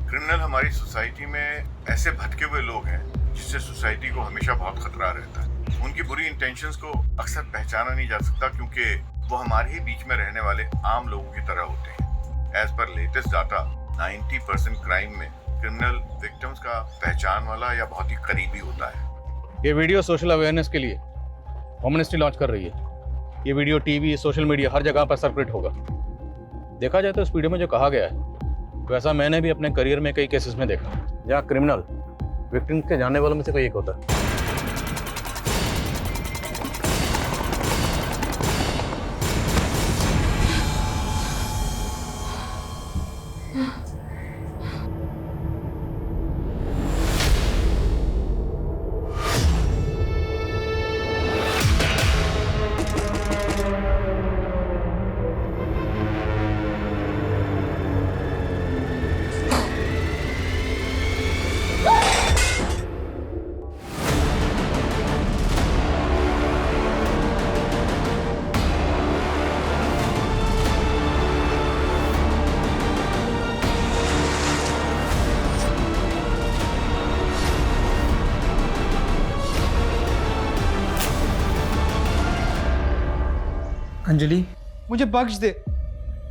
Criminal हमारी society में ऐसे भटके हुए लोग हैं जिससे सोसाइटी को हमेशा बहुत खतरा रहता है। उनकी बुरी इंटेंशंस को अक्सर पहचाना नहीं जा सकता क्योंकि वो हमारे ही बीच में रहने वाले आम लोगों की तरह होते हैं। As per latest data 90% crime में क्रिमिनल विक्टिम्स का पहचान वाला या बहुत ही करीबी होता है। ये वीडियो सोशल अवेयरनेस के लिए होमनेस्टी लॉन्च कर रही है। ये वीडियो टीवी, सोशल मीडिया हर जगह पर सर्कुलेट होगा। देखा जाए तो इस वीडियो में जो कहा गया है वैसा मैंने भी अपने करियर में कई केसेस में देखा जहाँ क्रिमिनल विक्टिम के जानने वालों में से कोई एक होता है। अंजलि, मुझे बख्श दे।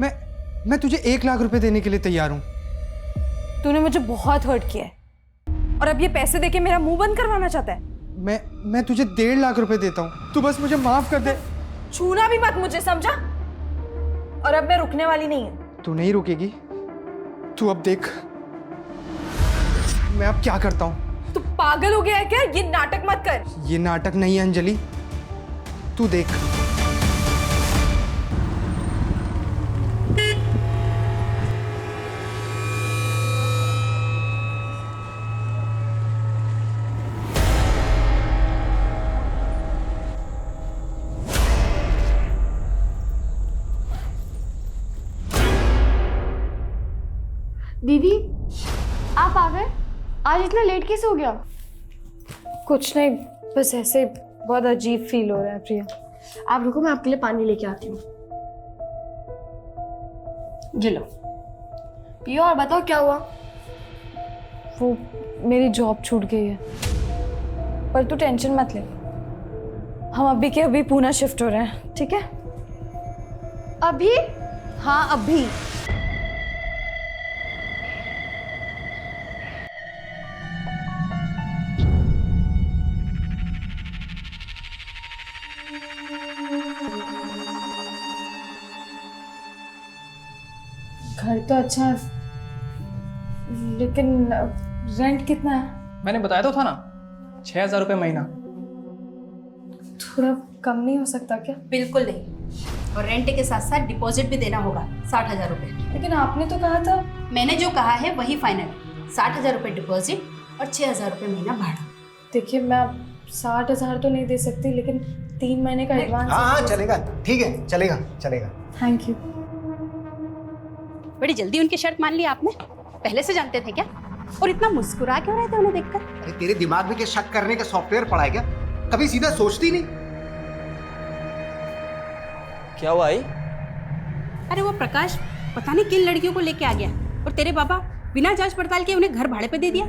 मैं तुझे 1 लाख रुपए देने के लिए तैयार हूँ। तूने मुझे बहुत हर्ट किया है और अब ये पैसे देके मेरा मुंह बंद करवाना चाहता है। मैं तुझे 1.5 लाख रुपए देता हूँ, तू बस मुझे माफ कर दे। छूना भी मत मुझे, समझा? और अब मैं रुकने वाली नहीं हूँ। तू नहीं रुकेगी? तू अब देख मैं अब क्या करता हूँ। तू पागल हो गया है क्या? ये नाटक मत कर। ये नाटक नहीं है अंजलि, तू देख। दीदी, आप आ गए? आज इतना लेट कैसे हो गया? कुछ नहीं, बस ऐसे बहुत अजीब फील हो रहा है प्रिया। आप रुको, मैं आपके लिए पानी लेके आती हूँ। ये लो, पियो और बताओ क्या हुआ। वो मेरी जॉब छूट गई है, पर तू टेंशन मत ले। हम अभी के अभी पूना शिफ्ट हो रहे हैं, ठीक है? अभी? हाँ अभी। घर तो अच्छा है, लेकिन रेंट कितना है? मैंने बताया तो था ना, 6,000 रुपये महीना। थोड़ा कम नहीं हो सकता क्या? बिल्कुल नहीं, और रेंट के साथ साथ डिपॉजिट भी देना होगा 60,000 रुपये। लेकिन आपने तो कहा था। मैंने जो कहा है वही फाइनल, 60,000 रुपये डिपॉजिट और 6,000 रुपये महीना भाड़ा। देखिए, मैं 60,000 तो नहीं दे सकती, लेकिन 3 महीने का एडवांस। हाँ चलेगा, ठीक है, चलेगा चलेगा। Thank you. बड़ी जल्दी उनकी शर्त मान ली आपने, पहले से जानते थे क्या? और इतना मुस्कुरा क्यों रहे थे उन्हें देखकर? अरे तेरे दिमाग में क्या शक करने का सॉफ्टवेयर पड़ा है क्या? कभी सीधा सोचती नहीं? क्या हुआ आई? अरे वो प्रकाश पता नहीं किन लड़कियों को लेके आ गया और तेरे पापा बिना जांच पड़ताल के उन्हें घर भाड़े पे दे दिया।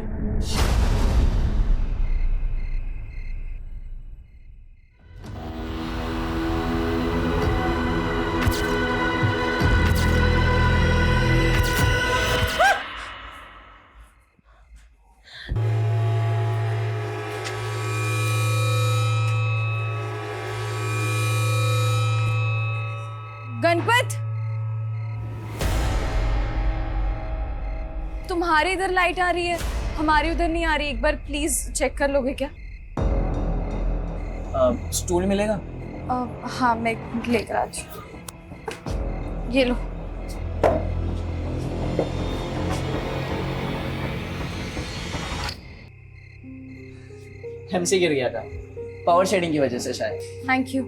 गणपत, तुम्हारे इधर लाइट आ रही है, हमारी उधर नहीं आ रही। एक बार प्लीज चेक कर लोगे क्या? स्टूल मिलेगा? हाँ, मैं लेकर आ जाऊँ। ये लो। हमसे गिर गया था, पावर शेडिंग की वजह से शायद। Thank you.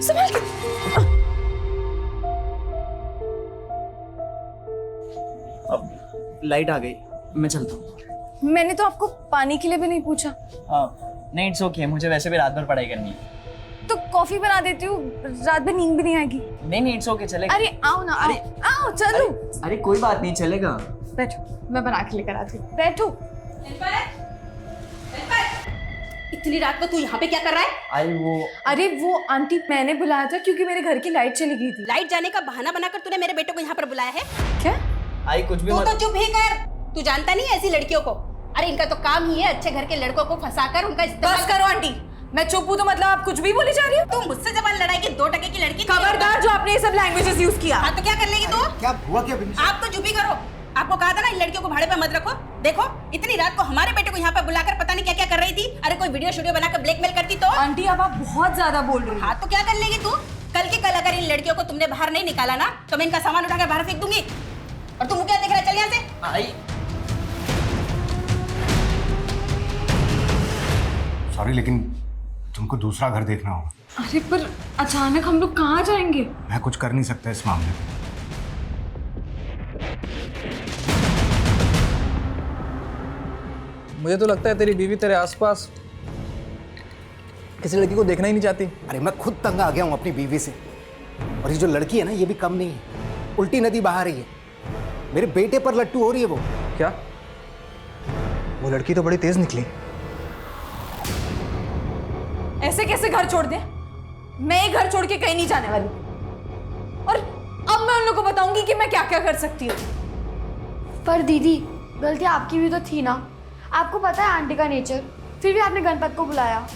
संभाल के। अब लाइट आ गई, मैं चलता हूँ। मैंने तो आपको पानी के लिए भी नहीं पूछा। नहीं, इट्स ओके, मुझे वैसे भी रात भर पढ़ाई करनी है। तो कॉफी बना देती हूँ, रात भर नींद भी नहीं आएगी। नहीं, इट्स ओके, चलेगा। अरे आओ ना, आओ, आओ, चलो। अरे कोई बात नहीं, चलेगा। बैठो, मैं बना के लेकर आती हूँ। बैठो। इतनी रात को तू यहाँ पे क्या कर रहा है? अरे वो आंटी, मैंने बुलाया था क्योंकि मेरे घर की लाइट चली गई थी। लाइट जाने का बहाना बनाकर तूने मेरे बेटे को यहाँ पर बुलाया है? क्या? आई कुछ भी तू मत। तो चुप ही कर। तू जानता नहीं है ऐसी लड़कियों को? अरे इनका तो काम ही है अच्छे घर के लड़कों को फंसाकर उनका बस करो आंटी, मैं चुप हूँ तो मतलब आप कुछ भी बोली जा रही हो? तुम मुझसे जबान लड़ाएगी 2 टके की लड़की। खबरदार जो आपने ये सब लैंग्वेजेस यूज किया। हाँ तो क्या कर लेगी तू? क्या हुआ क्या बिन्नी? आप तो चुप ही करो। आपको कहा था ना इन लड़कियों को भाड़े पे मत रखो। देखो इतनी रात को हमारे बेटे को यहाँ पे बुलाकर पता नहीं क्या क्या कर रही थी। अरे कोई वीडियो स्टूडियो बनाकर ब्लैकमेल करती तो? आंटी अब आप बहुत ज्यादा बोल रही हो। हाँ तो क्या कर लेगी तू? कल के कल अगर इन लड़कियों को तुमने बाहर नहीं निकाला ना तो मैं इनका सामान उठाकर बाहर फेंक दूंगी। और तुम क्या देख रहा है? चल यहाँ से। आई सॉरी लेकिन तुमको दूसरा घर देखना होगा। अरे पर अचानक हम लोग कहाँ जाएंगे? मैं कुछ कर नहीं सकता इस मामले में। मुझे तो लगता है तेरी बीवी तेरे आसपास किसी लड़की को देखना ही नहीं चाहती। अरे मैं खुद तंग आ गया हूँ अपनी बीवी से। और ये जो लड़की है ना, ये भी कम नहीं है। उल्टी नदी बहा रही है। मेरे बेटे पर लट्टू हो रही है वो। क्या? वो लड़की तो बड़ी तेज निकली। ऐसे कैसे घर छोड़ दे? मैं ही घर छोड़ के कहीं नहीं जाने वाली। और अब मैं उन लोगों को बताऊंगी कि मैं क्या क्या कर सकती हूँ। पर दीदी, गलती आपकी भी तो थी ना। आपको पता है आंटी का नेचर, फिर भी आपने गणपत को बुलाया।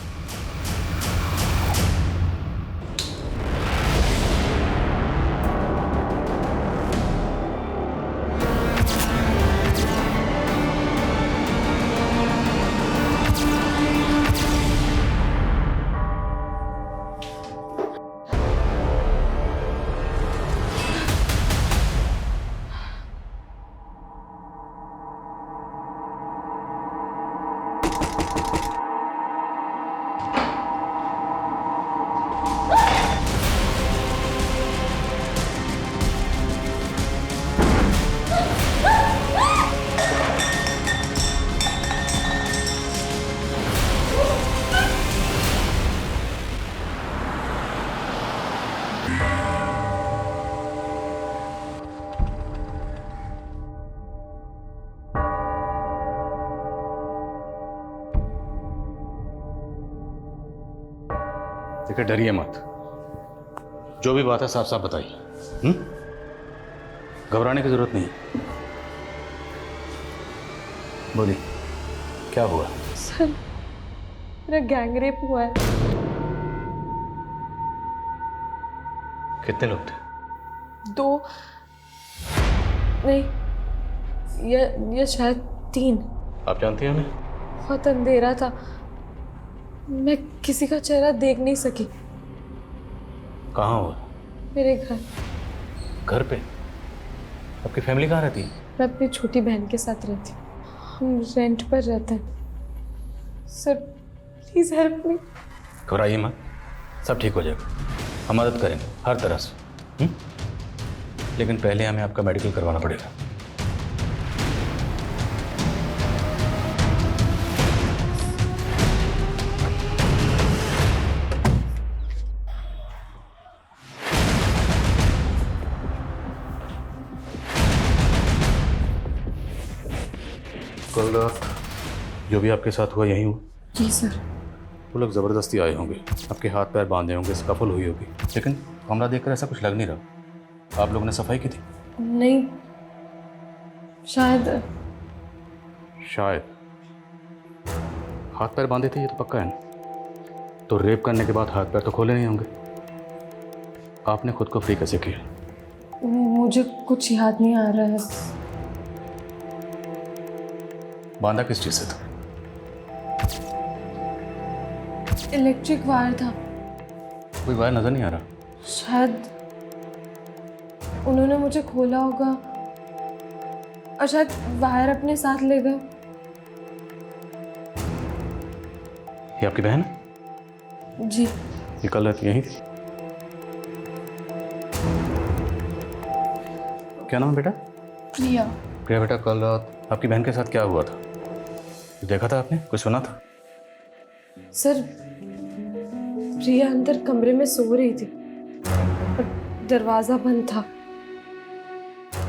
देखिए डरिए मत, जो भी बात है साफ साफ बताइए। घबराने की जरूरत नहीं। बोलिए क्या हुआ? सर, मेरा गैंग रेप हुआ है। कितने लोग थे? 2 नहीं, ये शायद 3। आप जानती हैं उन्हें? बहुत अंधेरा था, मैं किसी का चेहरा देख नहीं सकी। कहाँ हुआ? मेरे घर। घर पे? आपकी फैमिली कहाँ रहती है? मैं अपनी छोटी बहन के साथ रहती हूँ। हम रेंट पर रहते हैं। Sir please help me. घबराइए मत, सब ठीक हो जाएगा। हम मदद करेंगे हर तरह से। लेकिन पहले हमें आपका मेडिकल करवाना पड़ेगा। कल रात जो भी आपके साथ हुआ यहीं हुआ? जी सर। वो लोग ज़बरदस्ती आए होंगे, आपके हाथ पैर बांधे होंगे, स्कफल हुई होगी, लेकिन कमरा देखकर ऐसा कुछ लग नहीं रहा। आप लोगों ने सफाई की थी? नहीं, शायद हाथ पैर बांधे थे, ये तो पक्का है ना। तो रेप करने के बाद हाथ पैर तो खोले नहीं होंगे। आपने खुद को फ्री कैसे किया? मुझे कुछ याद नहीं आ रहा है। बांधा किस चीज से था? इलेक्ट्रिक वायर था। कोई वायर नजर नहीं आ रहा। शायद उन्होंने मुझे खोला होगा और शायद वायर अपने साथ ले गए। ये आपकी बहन है? जी। ये कल रात यहीं थी? क्या नाम है बेटा? प्रिया। प्रिया बेटा, कल रात आपकी बहन के साथ क्या हुआ था? देखा था आपने? कुछ सुना था? सर, प्रिया अंदर कमरे में सो रही थी और दरवाजा बंद था।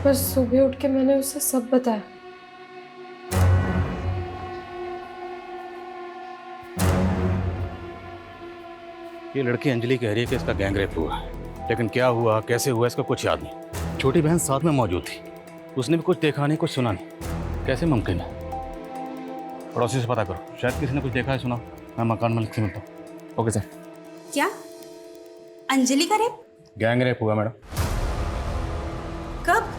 पर सुबह उठ के मैंने उसे सब बताया। ये लड़की अंजलि कह रही है कि इसका गैंग रेप हुआ है, लेकिन क्या हुआ कैसे हुआ इसका कुछ याद नहीं। छोटी बहन साथ में मौजूद थी, उसने भी कुछ देखा नहीं कुछ सुना नहीं, कैसे मुमकिन है? पड़ोसी से पता करो, शायद किसी ने कुछ देखा है सुना। मैं मकान मालिक से मिलता हूँ। Okay sir. क्या अंजलि का रेप? गैंग रेप हुआ मैडम। कब?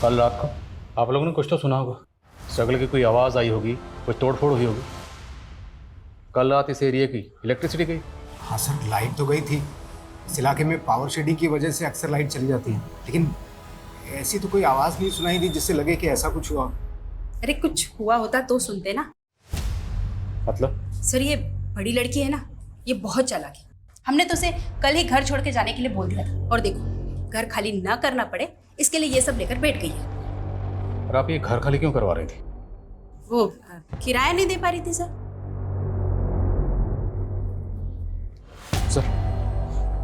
कल रात को। आप लोगों ने कुछ तो सुना होगा, स्ट्रगल की कोई आवाज़ आई होगी, कुछ तोड़फोड़ हुई होगी। कल रात इस एरिया की इलेक्ट्रिसिटी गई। हाँ सर, लाइट तो गई थी। इस इलाके में पावर शेडिंग की वजह से अक्सर लाइट चली जाती है, लेकिन ऐसी तो कोई आवाज़ नहीं सुनाई दी जिससे लगे कि ऐसा कुछ हुआ। अरे कुछ हुआ होता तो सुनते ना। मतलब? सर ये बड़ी लड़की है ना, ये बहुत चालाक है। हमने तो उसे कल ही घर छोड़ के जाने के लिए बोल दिया था, और देखो घर खाली ना करना पड़े इसके लिए ये सब लेकर बैठ गई है। और आप ये घर खाली क्यों करवा रही थी? वो किराया नहीं दे पा रही थी सर। सर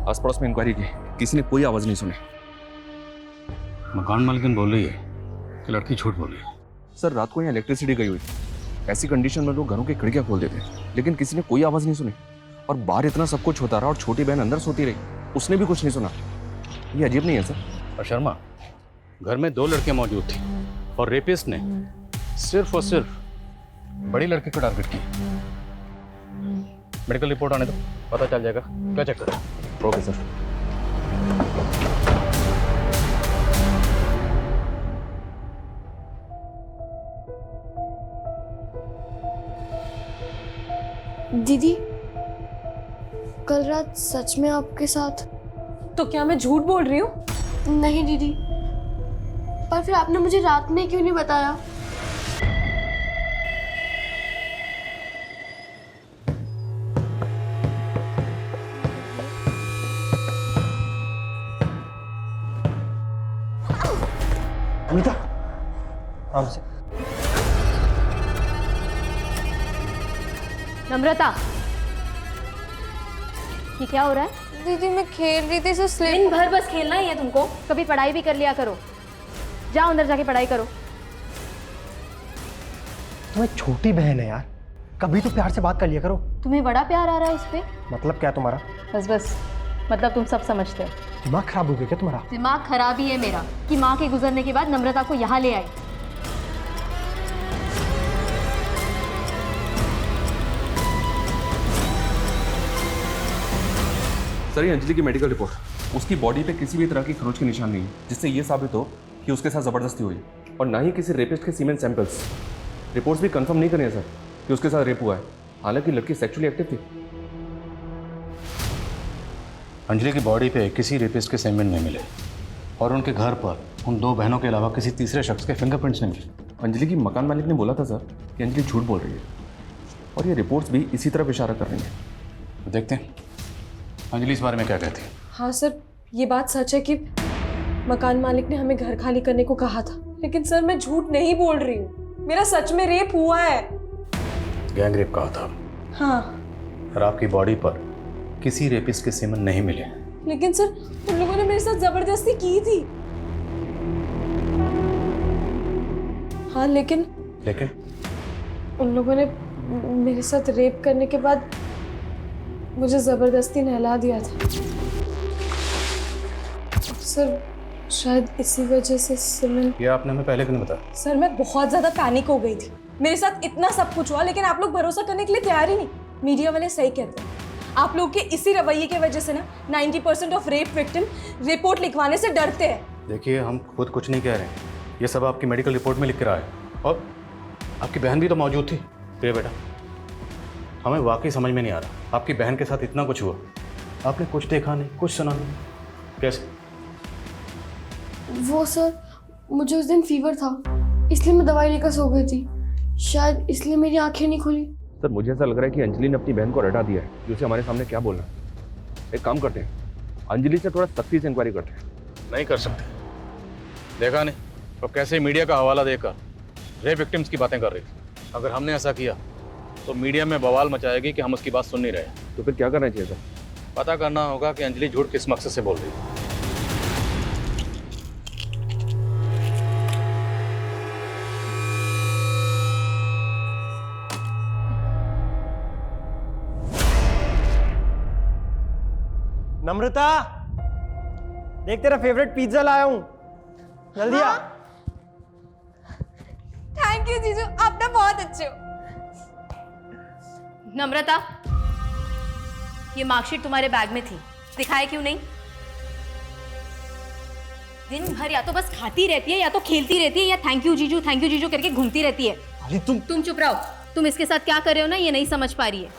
आस पड़ोस में इंक्वायरी की, किसी ने कोई आवाज़ नहीं सुनी। मकान मालिकन बोल रही है कि लड़की झूठ बोल रही है। सर रात को यहाँ इलेक्ट्रिसिटी गई हुई, ऐसी कंडीशन में लोग घरों की खिड़कियाँ खोल देते हैं, लेकिन किसी ने कोई आवाज़ नहीं सुनी। और बाहर इतना सब कुछ होता रहा और छोटी बहन अंदर सोती रही, उसने भी कुछ नहीं सुना। ये अजीब नहीं है सर? और शर्मा, घर में 2 लड़कियां मौजूद थी और रेपिस्ट ने सिर्फ और सिर्फ बड़ी लड़की को टारगेट किया। मेडिकल रिपोर्ट आने दो, पता चल जाएगा क्या चेक करो। Okay sir. दीदी, कल रात सच में आपके साथ? तो क्या मैं झूठ बोल रही हूँ? नहीं दीदी, पर फिर आपने मुझे रात में क्यों नहीं बताया? अमिता, आराम से। नम्रता, ये क्या हो रहा है? दीदी मैं खेल रही थी, दिन भर बस खेलना ही है तुमको? कभी पढ़ाई भी कर लिया करो। जाओ अंदर जाके पढ़ाई करो। तुम्हें छोटी बहन है यार, कभी तो प्यार से बात कर लिया करो। तुम्हें बड़ा प्यार आ रहा है इस पे? मतलब क्या तुम्हारा? बस मतलब तुम सब समझते हो। दिमाग खराब हो गया क्या तुम्हारा? दिमाग खराब ही है मेरा कि माँ के गुजरने के बाद नम्रता को यहाँ ले आई। सर ये अंजलि की मेडिकल रिपोर्ट, उसकी बॉडी पे किसी भी तरह की खरोच के निशान नहीं है, जिससे ये साबित हो कि उसके साथ ज़बरदस्ती हुई, और ना ही किसी रेपिस्ट के सीमेन सैंपल्स। रिपोर्ट्स भी कंफर्म नहीं कर रही हैं सर कि उसके साथ रेप हुआ है, हालांकि लड़की सेक्सुअली एक्टिव थी। अंजलि की बॉडी पे किसी रेपिस्ट के सेमेन नहीं मिले और उनके घर पर उन 2 बहनों के अलावा किसी तीसरे शख्स के फिंगरप्रिंट्स नहीं मिले। अंजलि की मकान मालिक ने बोला था सर कि अंजलि झूठ बोल रही है, और ये रिपोर्ट्स भी इसी तरफ इशारा कर रही हैं। तो देखते हैं अंजलि इस बारे में क्या कहती है। हाँ सर, ये बात सच है कि मकान मालिक ने हमें घर खाली करने को कहा था, लेकिन सर मैं झूठ नहीं बोल रही हूँ, मेरा सच में रेप हुआ है। गैंग रेप कहा था? हाँ। और आपकी बॉडी पर किसी रेपिस्ट के सेमेन नहीं मिले। लेकिन सर उन लोगों ने मेरे साथ जबरदस्ती की थी। हाँ लेकिन उन लोगों ने मेरे साथ रेप करने के बाद मुझे जबरदस्ती नहला दिया था। सर शायद इसी वजह से सिमरन। ये आपने हमें पहले क्यों नहीं बताया? सर मैं बहुत ज्यादा पैनिक हो गई थी, मेरे साथ इतना सब कुछ हुआ, लेकिन आप लोग भरोसा करने के लिए तैयार ही नहीं। मीडिया वाले सही कहते हैं, आप लोग के इसी रवैये की वजह से ना 90% ऑफ रेप विक्टिम रिपोर्ट लिखवाने से डरते हैं। देखिए हम खुद कुछ नहीं कह रहे हैं, ये सब आपकी मेडिकल रिपोर्ट में लिख रहा है, और आपकी बहन भी तो मौजूद थी। ये बेटा हमें वाकई समझ में नहीं आ रहा, आपकी बहन के साथ इतना कुछ हुआ, आपने कुछ देखा नहीं कुछ सुना नहीं, कैसे? वो सर मुझे उस दिन फीवर था, इसलिए मैं दवाई लेकर सो गई थी, शायद इसलिए मेरी आंखें नहीं खुली। सर मुझे ऐसा लग रहा है कि अंजलि ने अपनी बहन को रटा दिया है, जो उसे हमारे सामने क्या बोलना। एक काम करते हैं, अंजलि से थोड़ा सख्ती से इंक्वायरी करते हैं। नहीं कर सकते, देखा नहीं तो कैसे मीडिया का हवाला देकर रेप विक्टिम्स की बातें कर रही थी। अगर हमने ऐसा किया तो मीडिया में बवाल मचाएगी कि हम उसकी बात सुन नहीं रहे। तो फिर क्या करना चाहिए सर? पता करना होगा कि अंजलि झूठ किस मकसद से बोल रही है। नम्रता, देख तेरा फेवरेट पिज्जा लाया हूँ, जल्दी आ। थैंक यू जीजू, आप ना बहुत अच्छे हो। नम्रता, ये मार्कशीट तुम्हारे बैग में थी, दिखाए क्यों नहीं? दिन भर या तो बस खाती रहती है या तो खेलती रहती है या थैंक यू जीजू करके घूमती रहती है। अरे तुम चुप रहो। तुम इसके साथ क्या कर रहे हो ना, ये नहीं समझ पा रही है।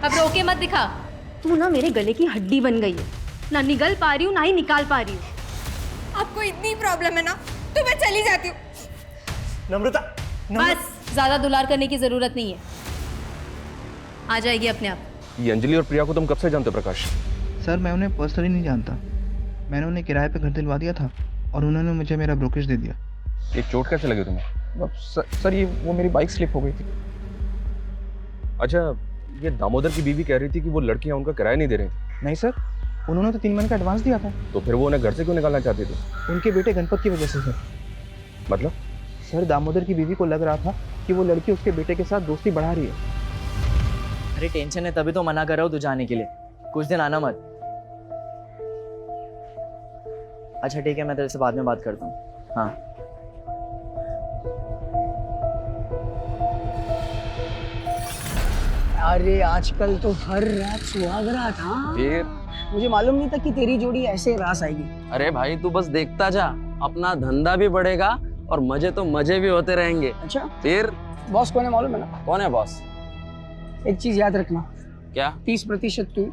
अब रोके मत दिखा। तू ना मेरे गले की हड्डी बन गई है, ना निगल पा रही हूँ ना ही निकाल पा रही हूँ। आपको इतनी प्रॉब्लम है ना तो मैं चली जाती हूँ। नम्रता, बस, ज्यादा दुलार करने की जरूरत नहीं है, आ जाएगी अपने आप। ये अंजलि और प्रिया को तुम कब से जानते हो प्रकाश? सर मैं उन्हें पर्सनली नहीं जानता, मैंने उन्हें किराए पे घर दिलवा दिया था और उन्होंने मुझे मेरा ब्रोकरेज दे दिया। ये चोट कैसे लगी तुम्हें? सर ये वो मेरी बाइक स्लिप हो गई थी। अच्छा, ये दामोदर की बीवी कह रही थी कि वो लड़कियां उनका किराया नहीं दे रही थी। नहीं सर, उन्होंने तो 3 महीने का एडवांस दिया था। तो फिर वो उन्हें घर से क्यों निकालना चाहती थी? उनके बेटे गणपत की वजह से सर। मतलब? सर दामोदर की बीवी को लग रहा था कि वो लड़की उसके बेटे के साथ दोस्ती बढ़ा रही है। अरे टेंशन है तभी तो मना कर रहा हूँ तू जाने के लिए, कुछ दिन आना मत। अच्छा ठीक है, मैं तेरे से बाद में बात करता हूँ। हाँ अरे आजकल तो हर रात सुहाग रहा था, फिर मुझे मालूम नहीं था कि तेरी जोड़ी ऐसे रास आएगी। अरे भाई तू बस देखता जा, अपना धंधा भी बढ़ेगा और मजे तो मजे भी होते रहेंगे। अच्छा फिर बॉस कौन है मालूम है ना? कौन है बॉस? एक चीज याद रखना, क्या? 30% तू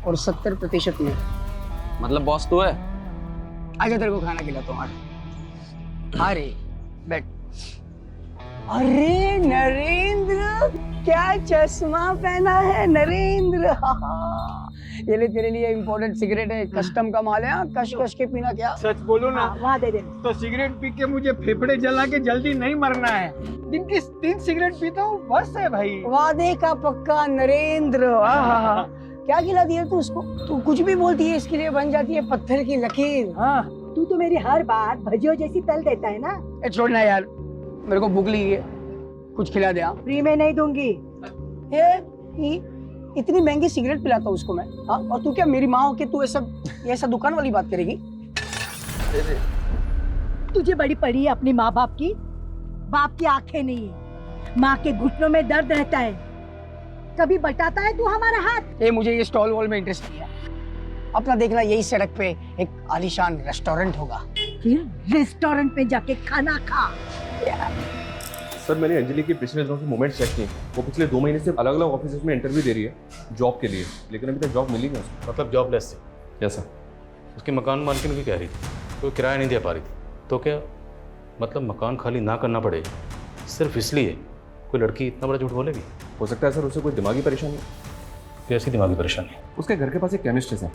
और 70% मैं। मतलब बॉस तू है? आजा तेरे को खाना खिलाता हूँ। अरे बैठ। अरे नरेंद्र, क्या चश्मा पहना है नरेंद्र। ये ले तेरे लिए इम्पोर्टेंट सिगरेट है, कस्टम का माल है, कश कश के पीना। क्या सच बोलो ना, वहाँ दे दे। तो सिगरेट पी के मुझे फेफड़े जला के जल्दी नहीं मरना है। दिन की 3 सिगरेट पीता हूँ बस है भाई। वादे का पक्का नरेंद्र। क्या खिला दिया तू उसको? तू कुछ भी बोलती है इसके लिए बन जाती है पत्थर की लकीर। हाँ तू तो मेरी हर बात भजियो जैसी तल देता है ना। छोड़ना यार, मेरे को भूख लगी है, कुछ खिला दे। फ्री में नहीं दूंगी। इतनी महंगी सिगरेट पिलाता हूँ उसको मैं। हाँ, और तू क्या मेरी माँ हो के तू ऐसा दुकान वाली बात करेगी? तुझे बड़ी पड़ी है अपनी माँ बाप की। बाप की आंखें नहीं है, माँ के घुटनों में दर्द रहता है। कभी बटाता है तू हमारा हाथ? मुझे ये स्टॉल वॉल में इंटरेस्ट नहीं है। अपना देखना यही सड़क पे एक आलीशान रेस्टोरेंट होगा, फिर रेस्टोरेंट पे जाके खाना खा। सर मैंने अंजलि के पिछले दिनों के मोमेंट्स चेक किए। वो पिछले 2 महीने से अलग अलग ऑफिस में इंटरव्यू दे रही है जॉब के लिए, लेकिन अभी तक जॉब मिली नहीं उसको। मतलब जॉबलेस थी? Yes sir. उसकी मकान मालकिन भी कह रही थी कोई किराया नहीं दे पा रही थी। तो क्या मतलब मकान खाली ना करना पड़े सिर्फ इसलिए कोई लड़की इतना बड़ा झूठ बोलेगी? हो सकता है सर उसे कोई दिमागी परेशानी। कैसी दिमागी परेशानी? उसके घर के पास एक केमिस्ट है सर,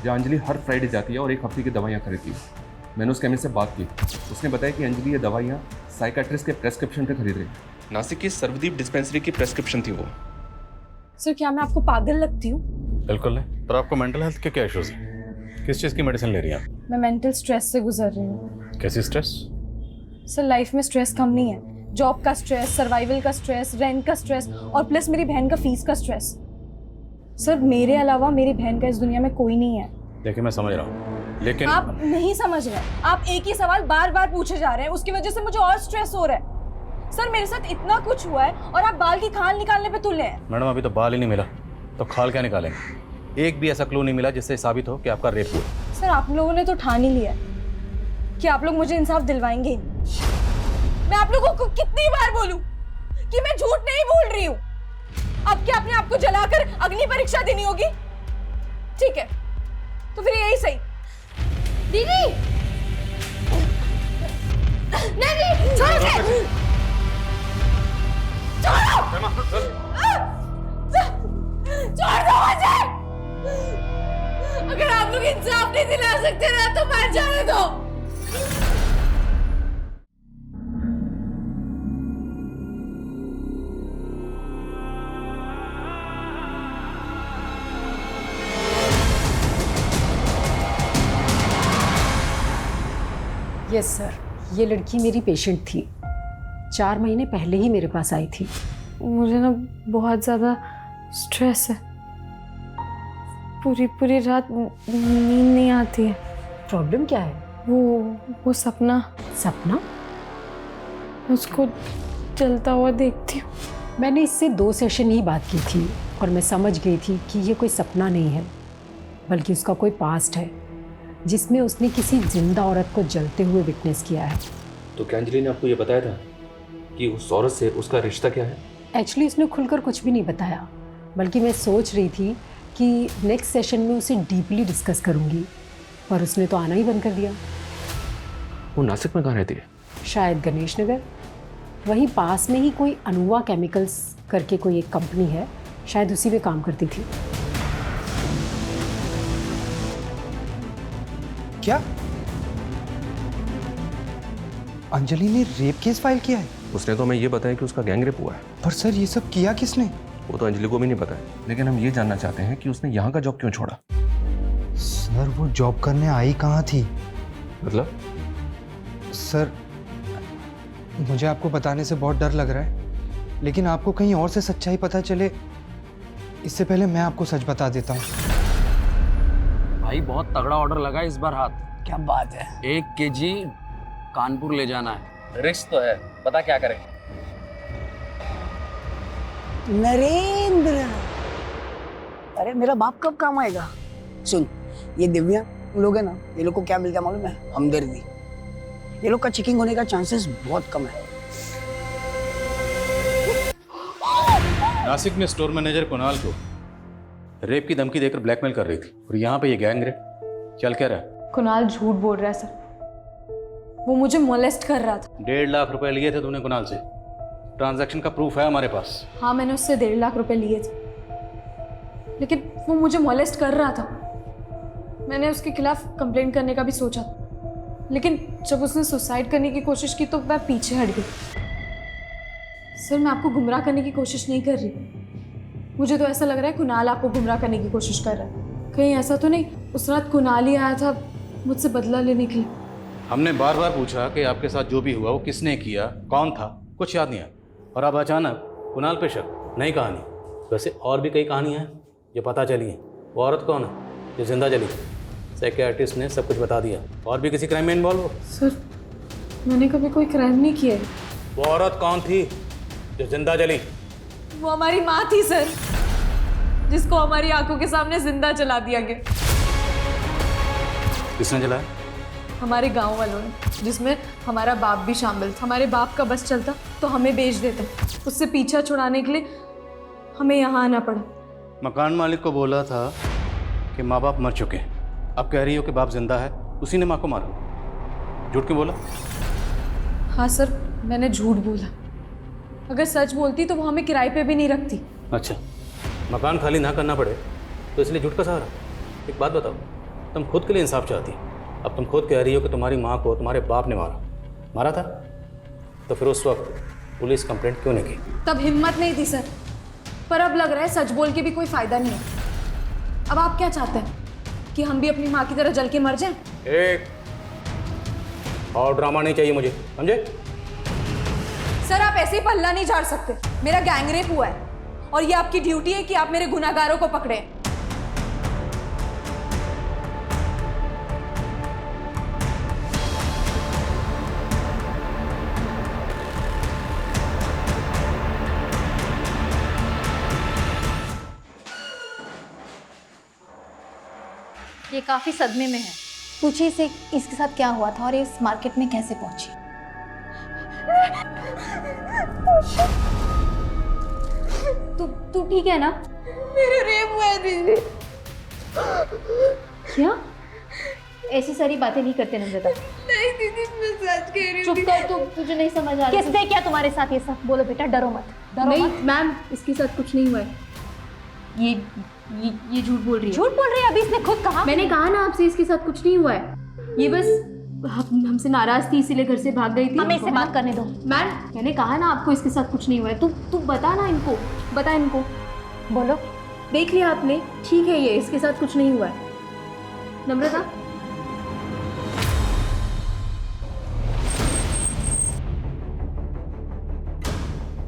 जहाँ अंजलि हर फ्राइडे जाती है और 1 हफ्ते की दवाइयाँ खरीदती है। मैंने उस केमिस्ट से बात की, उसने बताया कि अंजलि ये दवाइयाँ साइकाट्रिस्ट के प्रेस्क्रिप्शन पे खरीद रही है। नासिक की सर्वदीप डिस्पेंसरी की प्रेस्क्रिप्शन थी वो। सर क्या मैं आपको पागल लगती हूँ? बिल्कुल नहीं। पर आपको मेंटल हेल्थ के क्या इश्यूज हैं? किस चीज़ की मेडिसिन ले रही हैं आप? मैं मेंटल स्ट्रेस से गुजर रही हूँ। कैसी स्ट्रेस? सर लाइफ में स्ट्रेस कम नहीं है। जॉब का स्ट्रेस, सर्वाइवल का स्ट्रेस, रेंट का स्ट्रेस और प्लस मेरी बहन का फीस का स्ट्रेस। सर मेरे अलावा मेरी बहन का इस दुनिया में कोई नहीं है। देखिए मैं समझ रहा हूँ, लेकिन आप नहीं समझ रहे। आप एक ही सवाल बार बार पूछे जा रहे हैं, उसकी वजह से मुझे और स्ट्रेस हो रहा है। सर मेरे साथ इतना कुछ हुआ है और आप बाल की खाल निकालने पे तुले हैं। मैडम अभी तो बाल ही नहीं मिला तो खाल क्या निकालेंगे? एक भी ऐसा क्लू नहीं मिला जिससे साबित हो कि आपका रेप हुआ। सर आप लोगों ने तो ठान ही लिया कि आप लोग मुझे इंसाफ दिलवाएंगे ही। मैं आप लोगों को कितनी बार बोलूं कि मैं झूठ नहीं बोल रही हूँ? अब क्या अपने आप को जलाकर अग्नि परीक्षा देनी होगी? ठीक है तो फिर यही सही। दीदी नहीं, छोड़ो उसे। छोड़ दो मुझे। अगर आप लोग इंसाफ नहीं दिला सकते ना तो मैं जाने दो। यस सर, ये लड़की मेरी पेशेंट थी। 4 महीने पहले ही मेरे पास आई थी। मुझे ना बहुत ज़्यादा स्ट्रेस है। पूरी पूरी रात नींद नहीं आती है। प्रॉब्लम क्या है? वो सपना उसको चलता हुआ देखती हूँ। मैंने इससे 2 सेशन ही बात की थी और मैं समझ गई थी कि ये कोई सपना नहीं है, बल्कि उसका कोई पास्ट है जिसमें उसने किसी जिंदा औरत को जलते हुए विटनेस किया है। तो क्या अंजलि ने आपको ये बताया था कि उस औरत से उसका रिश्ता क्या है? एक्चुअली उसने खुलकर कुछ भी नहीं बताया, बल्कि मैं सोच रही थी कि नेक्स्ट सेशन में उसे डीपली डिस्कस करूंगी, पर उसने तो आना ही बंद कर दिया। वो नासिक में कहाँ रहती है? शायद गणेश नगर, वहीं पास में ही कोई अनुवा केमिकल्स करके कोई एक कंपनी है, शायद उसी में काम करती थी। क्या अंजलि ने रेप केस फाइल किया है? उसने तो हमें ये बताया कि उसका गैंग रेप हुआ है। पर सर ये सब किया किसने? वो तो अंजलि को भी नहीं पता है, लेकिन हम ये जानना चाहते हैं कि उसने यहाँ का जॉब क्यों छोड़ा। सर वो जॉब करने आई कहाँ थी? मतलब? सर मुझे आपको बताने से बहुत डर लग रहा है, लेकिन आपको कहीं और से सच्चाई पता चले इससे पहले मैं आपको सच बता देता हूँ। भाई बहुत तगड़ा ऑर्डर लगा इस बार हाथ। क्या बात है। 1 kg कानपुर ले जाना है। रिस्क तो है, पता क्या करें? नरेंद्र, अरे मेरा बाप कब काम आएगा? सुन, ये दिव्या लोग है ना, ये लोग को क्या मिलता है मालूम है? हमदर्दी। ये लोग का चेकिंग होने का चांसेस बहुत कम है। नासिक में स्टोर मैनेजर कुणाल को रेप की धमकी देकर ब्लैकमेल कर रही थी, और यहाँ पे ये गैंग रेप चल क्या रहा है? कुणाल झूठ बोल रहा है सर, वो मुझे मोलेस्ट कर रहा था। 1.5 लाख रुपए लिए थे तूने कुणाल से, ट्रांजैक्शन का प्रूफ है हमारे पास। हाँ, मैंने उससे 1.5 लाख रुपए लिए थे, लेकिन वो मुझे मोलेस्ट कर रहा था। मैंने उसके खिलाफ कंप्लेंट करने का भी सोचा, लेकिन जब उसने सुसाइड करने की कोशिश की तो मैं पीछे हट गई। सर मैं आपको गुमराह करने की कोशिश नहीं कर रही, मुझे तो ऐसा लग रहा है कुणाल आपको गुमराह करने की कोशिश कर रहा है। कहीं ऐसा तो नहीं उस रात कुणाल ही आया था मुझसे बदला लेने के लिए? हमने बार बार पूछा कि आपके साथ जो भी हुआ वो किसने किया, कौन था, कुछ याद नहीं आया, और अब अचानक कुणाल पे शक। नई कहानी। वैसे और भी कई कहानियाँ हैं जो पता चली हैं। वो औरत कौन है जो जिंदा जली? साइकियाट्रिस्ट ने सब कुछ बता दिया। और भी किसी क्राइम में इन्वॉल्व हो? सर मैंने कभी कोई क्राइम नहीं किया है। वो औरत कौन थी जो जिंदा जली? वो हमारी माँ थी सर, जिसको हमारी आंखों के सामने जिंदा जला दिया गया। किसने जलाया? हमारे गांव वालों ने, जिसमें हमारा बाप भी शामिल था। हमारे बाप का बस चलता तो हमें बेच देते, उससे पीछा छुड़ाने के लिए हमें यहाँ आना पड़ा। मकान मालिक को बोला था कि माँ बाप मर चुके हैं, अब कह रही हो कि बाप जिंदा है, उसी ने माँ को मारा। झूठ क्यों बोला? हाँ सर मैंने झूठ बोला, अगर सच बोलती तो वो हमें किराए पे भी नहीं रखती। अच्छा, मकान खाली ना करना पड़े तो इसलिए झूठ का सहारा। एक बात बताओ, तुम खुद के लिए इंसाफ चाहती, अब तुम खुद कह रही हो कि तुम्हारी माँ को तुम्हारे बाप ने मारा था, तो फिर उस वक्त पुलिस कंप्लेंट क्यों नहीं की? तब हिम्मत नहीं थी सर, पर अब लग रहा है सच बोल के भी कोई फायदा नहीं है। अब आप क्या चाहते हैं कि हम भी अपनी माँ की तरह जल के मर जाएं? एक और ड्रामा नहीं चाहिए मुझे, समझे? सर आप ऐसे ही पल्ला नहीं झाड़ सकते। मेरा गैंगरेप हुआ है और ये आपकी ड्यूटी है कि आप मेरे गुनाहगारों को पकड़ें। ये काफ़ी सदमे में है। पूछिए इसे इसके साथ क्या हुआ था और इस मार्केट में कैसे पहुंची। तू ठीक है ना? मेरा रेप हुआ है दीदी। क्या? ऐसी सारी बातें नहीं करते नम्रता। नहीं दीदी मैं सच कह रही हूँ। चुप कर, तुझे नहीं समझ आ रहा। किसने क्या तुम्हारे साथ ये सब? बोलो बेटा, डरो मत। नहीं मैम, इसके साथ कुछ नहीं हुआ है। ये झूठ बोल रही है। झूठ बोल रही है? अभी इसने खुद कहा। मैंने कहा ना आपसे, इसके साथ कुछ नहीं हुआ है। ये बस हमसे नाराज थी इसीलिए घर से भाग गई थी। हमें इससे बात करने दो। मैम मैंने कहा ना आपको इसके साथ कुछ नहीं हुआ है। तू बता ना इनको, बता इनको। बोलो। देख लिया आपने, ठीक है, ये इसके साथ कुछ नहीं हुआ है। नम्रता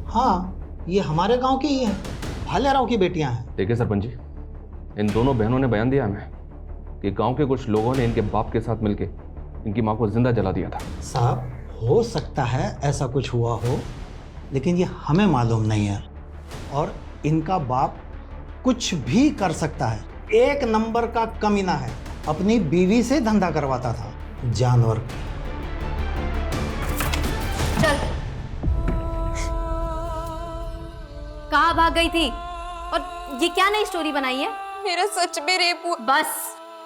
हाँ, ये हमारे गांव की ही है, भालेराव की बेटियां हैं। देखिए सरपंच जी, इन दोनों बहनों ने बयान दिया हमें कि गांव के कुछ लोगों ने इनके बाप के साथ मिलके इनकी माँ को जिंदा जला दिया था। साहब, हो सकता है ऐसा कुछ हुआ हो, लेकिन ये हमें मालूम नहीं है। और इनका बाप कुछ भी कर सकता है, एक नंबर का कमीना है, अपनी बीवी से धंधा करवाता था, जानवर। चल, कहाँ भाग गई थी? और ये क्या नई स्टोरी बनाई है? मेरा सच में रेप हुआ। बस,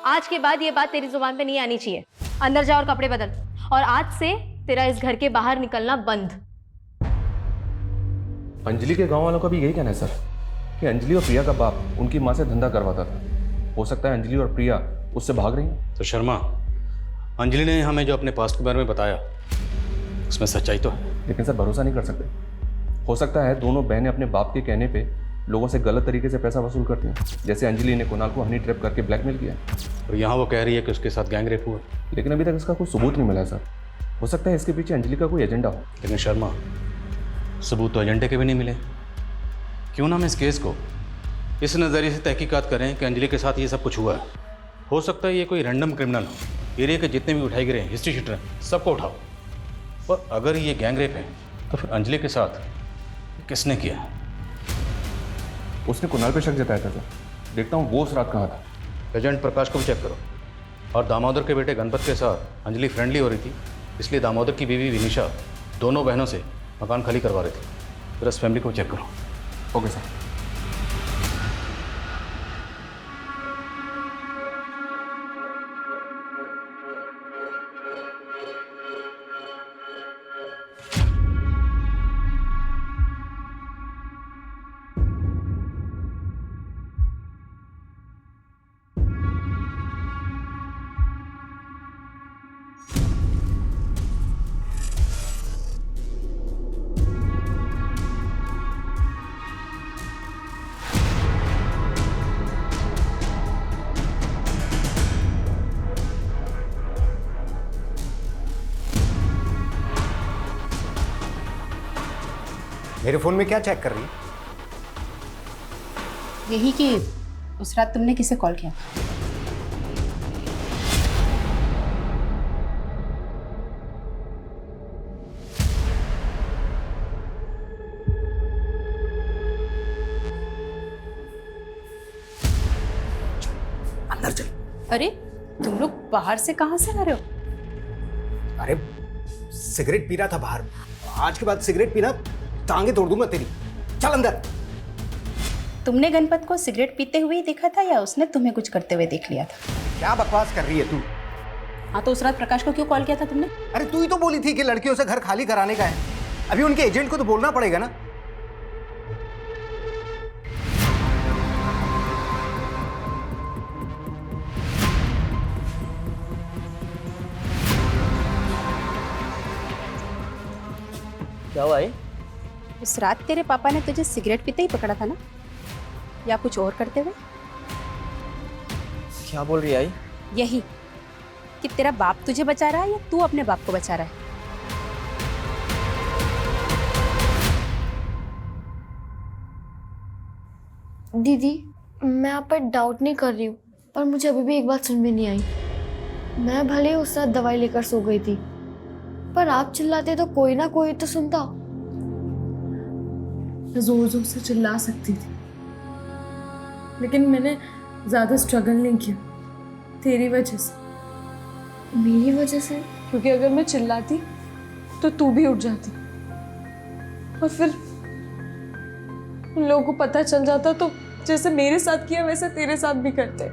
आज के बाद ये बात तेरी जुबान पे नहीं आनी चाहिए। अंदर जा और कपड़े बदल, और आज से तेरा इस घर के बाहर निकलना बंद। अंजलि के गांव वालों का भी यही कहना है सर कि अंजलि और प्रिया का बाप उनकी माँ से धंधा करवाता था। हो सकता है अंजलि और प्रिया उससे भाग रही हैं। तो शर्मा, अंजलि ने हमें जो अपने पास्ट के बारे में बताया उसमें सच्चाई तो है। लेकिन सर भरोसा नहीं कर सकते। हो सकता है दोनों बहनें अपने बाप के कहने पे लोगों से गलत तरीके से पैसा वसूल करती हैं, जैसे अंजलि ने कुणाल को हनी ट्रैप करके ब्लैकमेल किया। और यहाँ वो कह रही है कि उसके साथ गैंग रेप हुआ, लेकिन अभी तक इसका कोई सबूत नहीं मिला है सर। हो सकता है इसके पीछे अंजलि का कोई एजेंडा हो। लेकिन शर्मा, सबूत तो एजेंडे के भी नहीं मिले। क्यों ना हम इस केस को इस नज़रिए से तहकीकात करें कि अंजलि के साथ ये सब कुछ हुआ है। हो सकता है ये कोई रैंडम क्रिमिनल हो। एरिया के जितने भी उठाए गिरे हैं, हिस्ट्री शीटर हैं, सबको उठाओ। और अगर ये गैंग रेप है तो फिर अंजलि के साथ किसने किया है? उसने कुणाल पे शक जताया था सर। देखता हूँ वो उस रात कहाँ था। एजेंट प्रकाश को भी चेक करो। और दामोदर के बेटे गणपत के साथ अंजलि फ्रेंडली हो रही थी, इसलिए दामोदर की बीवी विनिशा दोनों बहनों से मकान खाली करवा रही थी। फिर इस फैमिली को चेक करो। Okay sir. मेरे फोन में क्या चेक कर रही है? यही कि उस रात तुमने किसे कॉल किया? अंदर चल। अरे तुम लोग बाहर से कहाँ से आ रहे हो? अरे सिगरेट पी रहा था बाहर। आज के बाद सिगरेट पीना टांगे तोड़ दूंगा तेरी। चल अंदर। तुमने गणपत को सिगरेट पीते हुए ही देखा था या उसने तुम्हें कुछ करते हुए देख लिया था? क्या बकवास कर रही है तू? हाँ, तो उस रात प्रकाश को क्यों कॉल किया था तुमने? अरे तू ही तो बोली थी कि लड़कियों से घर खाली कराने का है। अभी उनके एजेंट को तो बोलना पड़ेगा ना। क्या हुआ है? उस रात तेरे पापा ने तुझे सिगरेट पीते ही पकड़ा था ना, या कुछ और करते हुए? क्या बोल रही है आई? यही कि तेरा बाप तुझे बचा रहा है या तू अपने बाप को बचा रहा है? दीदी, मैं आप पर डाउट नहीं कर रही हूँ, पर मुझे अभी भी एक बात समझ में नहीं आई। मैं भले ही उस रात दवाई लेकर सो गई थी, पर आप चिल्लाते तो कोई ना कोई तो सुनता। जोर जोर से चिल्ला सकती थी, लेकिन मैंने ज़्यादा स्ट्रगल नहीं किया तेरी वजह से। मेरी वजह से? क्योंकि अगर मैं चिल्लाती तो तू भी उठ जाती, और फिर उन लोगों को पता चल जाता तो जैसे मेरे साथ किया वैसे तेरे साथ भी करते।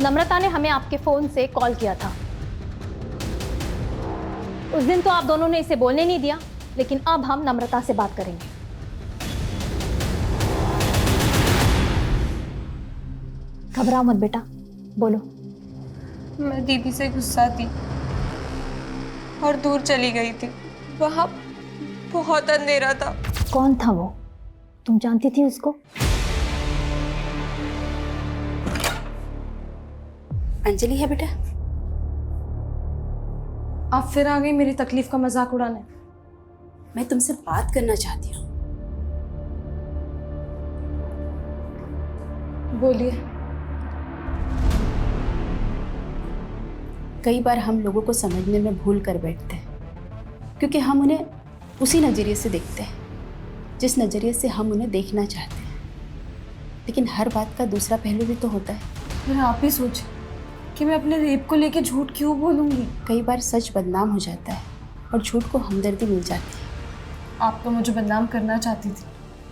नम्रता ने हमें आपके फोन से कॉल किया था। उस दिन तो आप दोनों ने इसे बोलने नहीं दिया, लेकिन अब हम नम्रता से बात करेंगे। घबराओ मत बेटा, बोलो। मैं दीदी से गुस्सा थी और दूर चली गई थी। वहाँ बहुत अंधेरा था। कौन था वो? तुम जानती थी उसको? अंजलि है बेटा। आप फिर आ गई मेरी तकलीफ का मजाक उड़ाने। मैं तुमसे बात करना चाहती हूँ। बोलिए। कई बार हम लोगों को समझने में भूल कर बैठते हैं, क्योंकि हम उन्हें उसी नज़रिए से देखते हैं जिस नज़रिए से हम उन्हें देखना चाहते हैं। लेकिन हर बात का दूसरा पहलू भी तो होता है। फिर आप ही सोचें कि मैं अपने रेप को लेके झूठ क्यों बोलूँगी। कई बार सच बदनाम हो जाता है और झूठ को हमदर्दी मिल जाती है। आप तो मुझे बदनाम करना चाहती थी।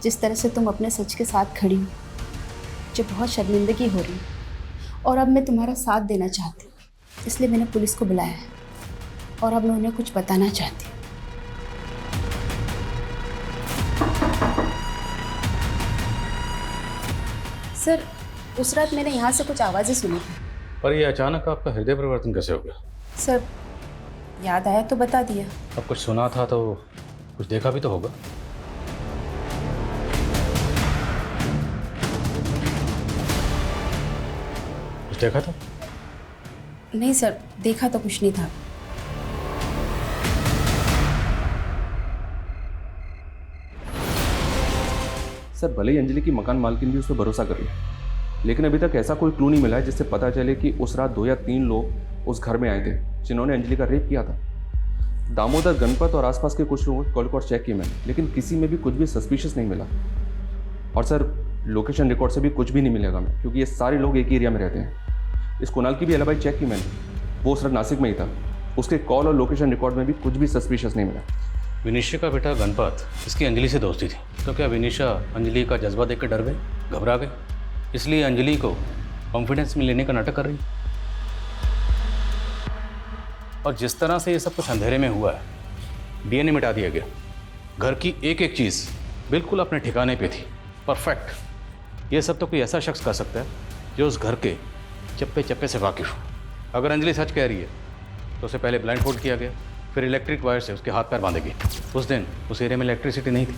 जिस तरह से तुम अपने सच के साथ खड़ी हो, मुझे बहुत शर्मिंदगी हो रही है। और अब मैं तुम्हारा साथ देना चाहती हूँ, इसलिए मैंने पुलिस को बुलाया है और अब मैं उन्हें कुछ बताना चाहती हूँ। सर, उस रात मैंने यहाँ से कुछ आवाज़ें सुनी थी। पर ये अचानक आपका हृदय परिवर्तन कैसे हो गया? सर, याद आया तो बता दिया। अब कुछ सुना था तो कुछ देखा भी तो होगा। कुछ देखा था? नहीं सर, देखा तो कुछ नहीं था। सर, भले ही अंजलि की मकान मालकिन भी उस पर भरोसा कर रही है, लेकिन अभी तक ऐसा कोई क्लू नहीं मिला है जिससे पता चले कि उस रात 2 या 3 लोग उस घर में आए थे जिन्होंने अंजलि का रेप किया था। दामोदर, गणपत और आसपास के कुछ लोगों को कॉल चेक किए मैंने, लेकिन किसी में भी कुछ भी सस्पिशियस नहीं मिला। और सर, लोकेशन रिकॉर्ड से भी कुछ भी नहीं मिलेगा हमें, क्योंकि ये सारे लोग एक ही एरिया में रहते हैं। इस कुणाल की भी एलिबाई चेक की मैंने, वो उस रात नासिक में ही था। उसके कॉल और लोकेशन रिकॉर्ड में भी कुछ भी सस्पिशियस नहीं मिला। विनीशा का बेटा गणपत, इसकी अंजलि से दोस्ती थी, तो क्या विनीशा अंजलि का जज्बा देख कर डर गई, घबरा गई, इसलिए अंजलि को कॉन्फिडेंस में लेने का नाटक कर रही? और जिस तरह से ये सब कुछ अंधेरे में हुआ है, डीएनए मिटा दिया गया, घर की एक एक चीज़ बिल्कुल अपने ठिकाने पे थी, परफेक्ट। ये सब तो कोई ऐसा शख्स कर सकता है जो उस घर के चप्पे चप्पे से वाकिफ हो। अगर अंजलि सच कह रही है तो उसे पहले ब्लाइंड फोल्ड किया गया, फिर इलेक्ट्रिक वायर से उसके हाथ पैर बांधे गए। उस दिन उस एरिया में इलेक्ट्रिसिटी नहीं थी,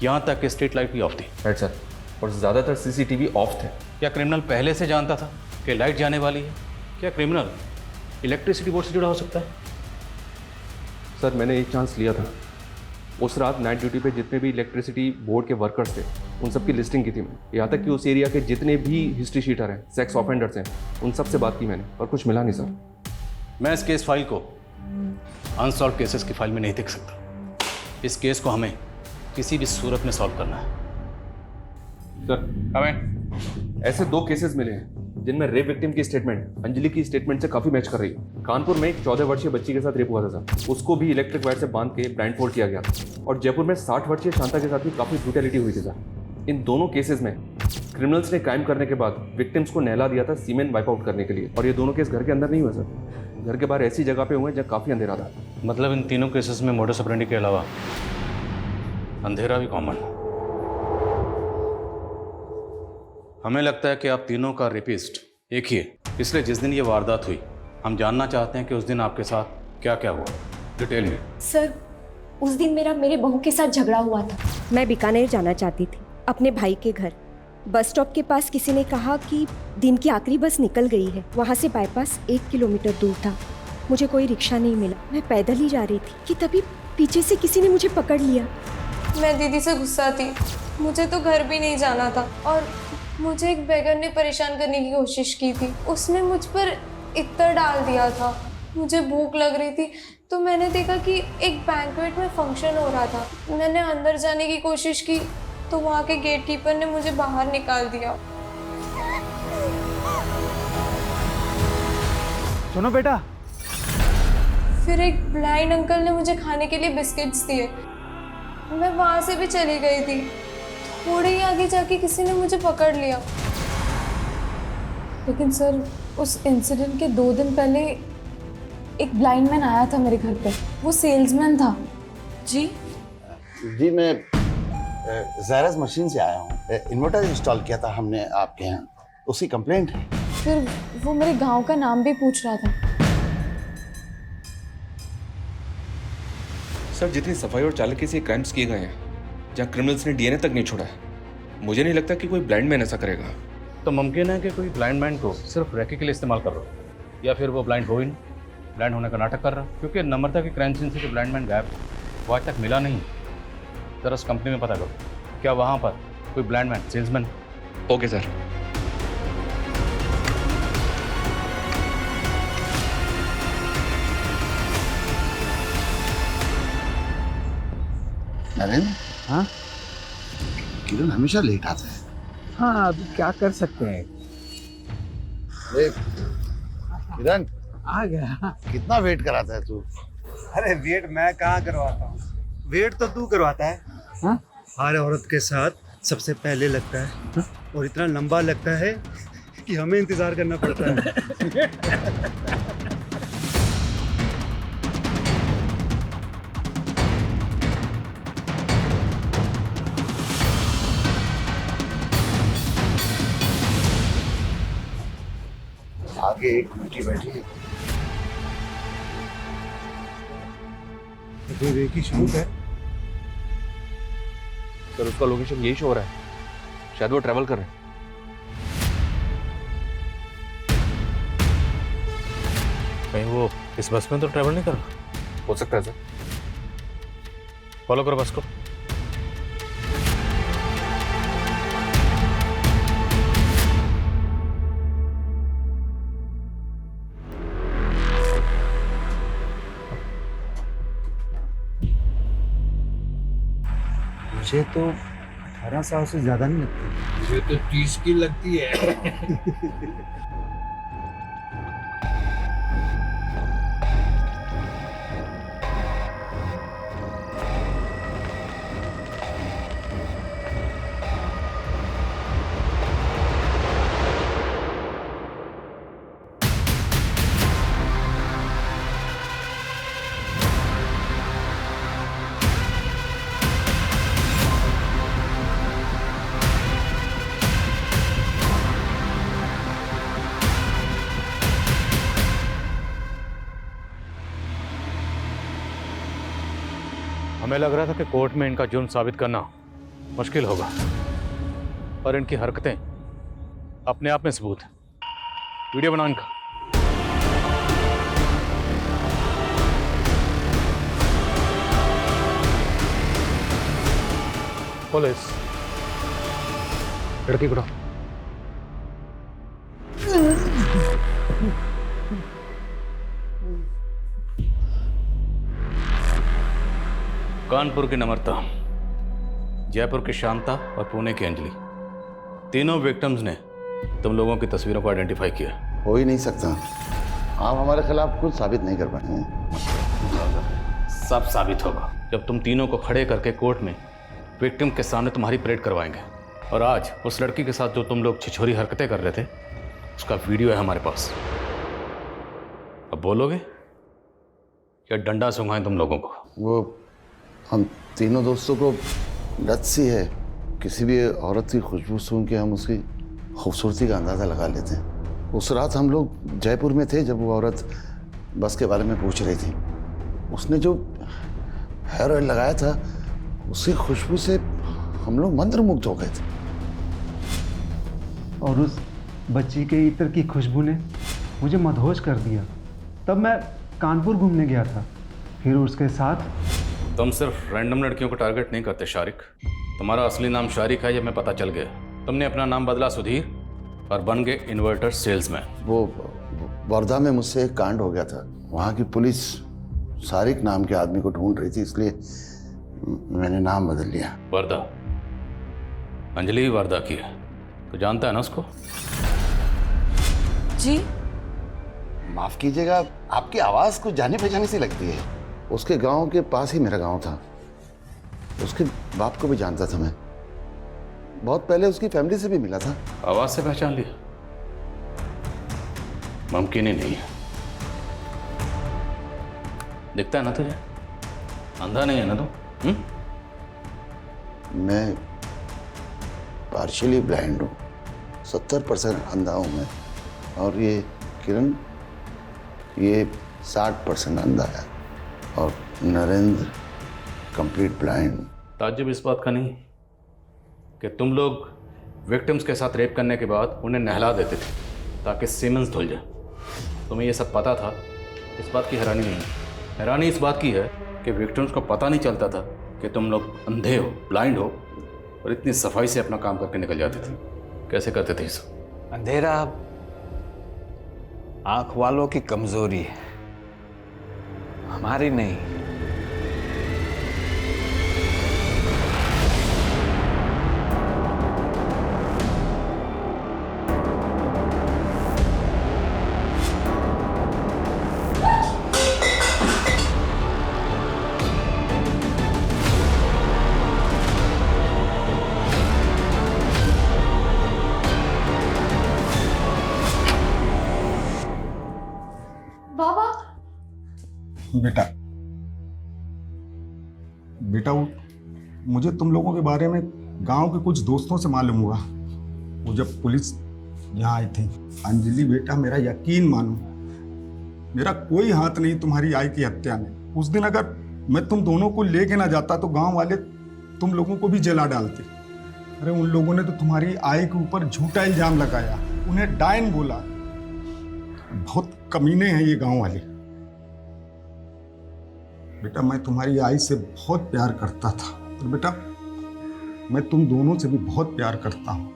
यहाँ तक कि स्ट्रीट लाइट भी ऑफ थी। राइट सर, और ज़्यादातर सीसीटीवी ऑफ थे। क्या क्रिमिनल पहले से जानता था कि लाइट जाने वाली है? क्या क्रिमिनल इलेक्ट्रिसिटी बोर्ड से जुड़ा हो सकता है? सर, मैंने एक चांस लिया था। उस रात नाइट ड्यूटी पे जितने भी इलेक्ट्रिसिटी बोर्ड के वर्कर्स थे, उन सब की लिस्टिंग की थी मैंने। यहाँ तक कि उस एरिया के जितने भी हिस्ट्री शीटर हैं, सेक्स ऑफेंडर्स हैं, उन सब से बात की मैंने, और कुछ मिला नहीं सर। मैं इस केस फाइल को अनसॉल्व केसेस की फाइल में नहीं देख सकता। इस केस को हमें किसी भी सूरत में सॉल्व करना है। सर, हमें ऐसे 2 केसेस मिले हैं जिनमें रेप विक्टिम की स्टेटमेंट अंजलि की स्टेटमेंट से काफ़ी मैच कर रही है। कानपुर में एक 14 वर्षीय बच्ची के साथ रेप हुआ था सर, उसको भी इलेक्ट्रिक वायर से बांध के ब्लाइंड फोल्ड किया गया था। और जयपुर में 60 वर्षीय शांता के साथ भी काफ़ी ब्रूटैलिटी हुई थी सर। इन दोनों केसेस में क्रिमिनल्स ने क्राइम करने के बाद विक्टिम्स को नहला दिया था सीमेंट वाइप आउट करने के लिए। और ये दोनों केस घर के अंदर नहीं हुए सर, घर के बाहर ऐसी जगह पे हुए जहाँ काफ़ी अंधेरा था। मतलब इन तीनों केसेस में मोडस ऑपरेंडी के अलावा अंधेरा भी कॉमन। हमें लगता है कि आप तीनों का रेपिस्ट एक ही है, इसलिए जिस दिन ये वारदात हुई, हम जानना चाहते हैं कि उस दिन आपके साथ क्या क्या हुआ, डिटेल में। सर, उस दिन मेरे बहू के साथ झगड़ा हुआ था। मैं बीकानेर जाना चाहती थी अपने भाई के घर। बस स्टॉप के पास किसी ने कहा कि दिन की आखिरी बस निकल गई है। वहाँ से बाईपास 1 किलोमीटर दूर था। मुझे कोई रिक्शा नहीं मिला, मैं पैदल ही जा रही थी कि तभी पीछे से किसी ने मुझे पकड़ लिया। मैं दीदी से गुस्सा थी, मुझे तो घर भी नहीं जाना था और मुझे एक बेगर ने परेशान करने की कोशिश की थी। उसने मुझ पर इत्र डाल दिया था। मुझे भूख लग रही थी तो मैंने देखा कि एक बैंक्वेट में फंक्शन हो रहा था। मैंने अंदर जाने की कोशिश की तो वहाँ के गेट कीपर ने मुझे बाहर निकाल दिया। सुनो बेटा। फिर एक ब्लाइंड अंकल ने मुझे खाने के लिए बिस्किट्स दिए। मैं वहाँ से भी चली गई थी। थोड़े ही आगे जाके किसी ने मुझे पकड़ लिया। लेकिन सर, उस इंसिडेंट के 2 दिन पहले एक ब्लाइंड मैन आया था मेरे घर पे। वो सेल्समैन था। जी मैं ज़ायरस मशीन से आया हूँ। इन्वर्टर इंस्टॉल किया था हमने आपके यहाँ, उसकी कंप्लेंट है। फिर वो मेरे गांव का नाम भी पूछ रहा था। सर, जितनी सफाई और चालाकी से क्राइम्स किए गए हैं, जहाँ क्रिमिनल्स ने डीएनए तक नहीं छोड़ा है, मुझे नहीं लगता कि कोई ब्लाइंड मैन ऐसा करेगा। तो मुमकिन है कि कोई ब्लाइंड मैन को सिर्फ रैके के लिए इस्तेमाल कर रहा हो, या फिर वो ब्लाइंड हो ही नहीं। ब्लाइंड होने का नाटक कर रहा है, क्योंकि नम्रता के क्राइम सीन से जो ब्लाइंड मैन गायब वो आज तक मिला नहीं। जरा उस कंपनी में पता करो क्या वहाँ पर कोई blind man salesman. Okay sir. Narendra, हाँ किरण हमेशा लेट आता है। हाँ, अब क्या कर सकते हैं। किरण आ गया। कितना वेट कराता है तू? अरे वेट मैं कहाँ करवाता हूँ, वेट तो तू करवाता है। हाँ? हर औरत के साथ सबसे पहले लगता है। हाँ? और इतना लंबा लगता है कि हमें इंतजार करना पड़ता है। आगे एक बेटी बैठी है। तो एक ही शुरू है। सर उसका लोकेशन यही शो हो रहा है, शायद वो ट्रैवल कर रहे हैं। कहीं वो इस बस में तो ट्रैवल नहीं कर रहा? हो सकता है सर। फॉलो करो बस को। मुझे तो 18 साल से ज्यादा नहीं लगती। मुझे तो 30 की लगती है। हमें लग रहा था कि कोर्ट में इनका जुर्म साबित करना मुश्किल होगा, और इनकी हरकतें अपने आप में सबूत है। वीडियो बनाओ इनका। पुलिस लड़की को कानपुर की नम्रता, जयपुर की शांता और पुणे की अंजलि, तीनों विक्टिम्स ने तुम लोगों की तस्वीरों को आइडेंटिफाई किया। हो ही नहीं सकता, आप हमारे खिलाफ कुछ साबित नहीं कर पाए हैं। सब साबित होगा जब तुम तीनों को खड़े करके कोर्ट में विक्टिम के सामने तुम्हारी परेड करवाएंगे। और आज उस लड़की के साथ जो तुम लोग छिछोरी हरकतें कर रहे थे उसका वीडियो है हमारे पास। अब बोलोगे या डंडा सूंघाएं तुम लोगों को? वो हम तीनों दोस्तों को लत सी है, किसी भी औरत की खुशबू सूंघ के हम उसकी खूबसूरती का अंदाज़ा लगा लेते हैं। उस रात हम लोग जयपुर में थे जब वो औरत बस के बारे में पूछ रही थी। उसने जो हेयर ऑयल लगाया था उसकी खुशबू से हम लोग मंत्रमुग्ध हो गए थे। और उस बच्ची के इत्र की खुशबू ने मुझे मदहोश कर दिया। तब मैं कानपुर घूमने गया था, फिर उसके साथ। तुम सिर्फ रैंडम लड़कियों को टारगेट नहीं करते शारिक। तुम्हारा असली नाम शारिक है, ये मैं पता चल गया। तुमने अपना नाम बदला सुधीर और बन गए इन्वर्टर सेल्समैन। वो वर्धा में मुझसे एक कांड हो गया था, वहाँ की पुलिस शारिक नाम के आदमी को ढूंढ रही थी, इसलिए मैंने नाम बदल लिया। वर्धा, अंजलि वर्धा की है, तो जानता है ना उसको? जी माफ कीजिएगा, आपकी आवाज़ कुछ जानी पहचानी सी लगती है। उसके गांव के पास ही मेरा गांव था, उसके बाप को भी जानता था मैं। बहुत पहले उसकी फैमिली से भी मिला था। आवाज से पहचान लिया? मुमकिन ही नहीं है। दिखता है ना तुझे? अंधा नहीं है ना तू? मैं पार्शियली ब्लाइंड हूँ, 70% अंधा हूँ मैं। और ये किरण, ये 60% अंधा है। और नरेंद्र कंप्लीट ब्लाइंड। ताज्जुब इस बात का नहीं कि तुम लोग विक्टिम्स के साथ रेप करने के बाद उन्हें नहला देते थे ताकि सीमेंस धुल जाए। तुम्हें ये सब पता था इस बात की हैरानी नहीं है, हैरानी इस बात की है कि विक्टिम्स को पता नहीं चलता था कि तुम लोग अंधे हो, ब्लाइंड हो, और इतनी सफाई से अपना काम करके निकल जाते थे। कैसे करते थे इस? अंधेरा आंख वालों की कमजोरी है, हमारी नहीं। बाबा बेटा बेटा मुझे तुम लोगों के बारे में गांव के कुछ दोस्तों से मालूम हुआ। वो जब पुलिस यहाँ आई थी। अंजलि बेटा, मेरा यकीन मानो, मेरा कोई हाथ नहीं तुम्हारी आई की हत्या में। उस दिन अगर मैं तुम दोनों को लेके ना जाता तो गांव वाले तुम लोगों को भी जला डालते। अरे उन लोगों ने तो तुम्हारी आई के ऊपर झूठा इल्जाम लगाया, उन्हें डायन बोला। बहुत कमीने हैं ये गांव वाले। बेटा मैं तुम्हारी आई से बहुत प्यार करता था, और बेटा मैं तुम दोनों से भी बहुत प्यार करता हूं।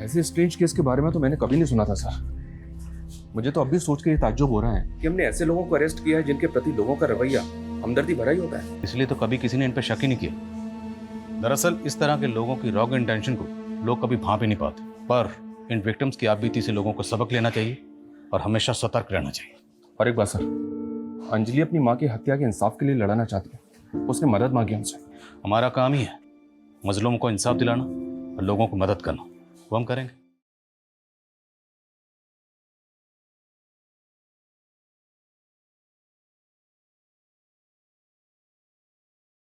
ऐसे स्ट्रेंज केस के बारे में तो मैंने कभी नहीं सुना था सर। मुझे तो अब भी सोच के ये ताज्जुब हो रहा है कि हमने ऐसे लोगों को अरेस्ट किया है जिनके प्रति लोगों का रवैया हमदर्दी भरा ही होता है। इसलिए तो कभी किसी ने इन पर शक ही नहीं किया। दरअसल इस तरह के लोगों की रॉन्ग इंटेंशन को लोग कभी भांप ही नहीं पाते, पर इन विक्टिम्स की आपबीती से लोगों को सबक लेना चाहिए और हमेशा सतर्क रहना चाहिए। और एक बात सर, अंजलि अपनी माँ की हत्या के इंसाफ के लिए लड़ना चाहती है, उसने मदद मांगी हमसे। हमारा काम ही है मजलूम को इंसाफ दिलाना और लोगों को मदद करना, वो हम करेंगे।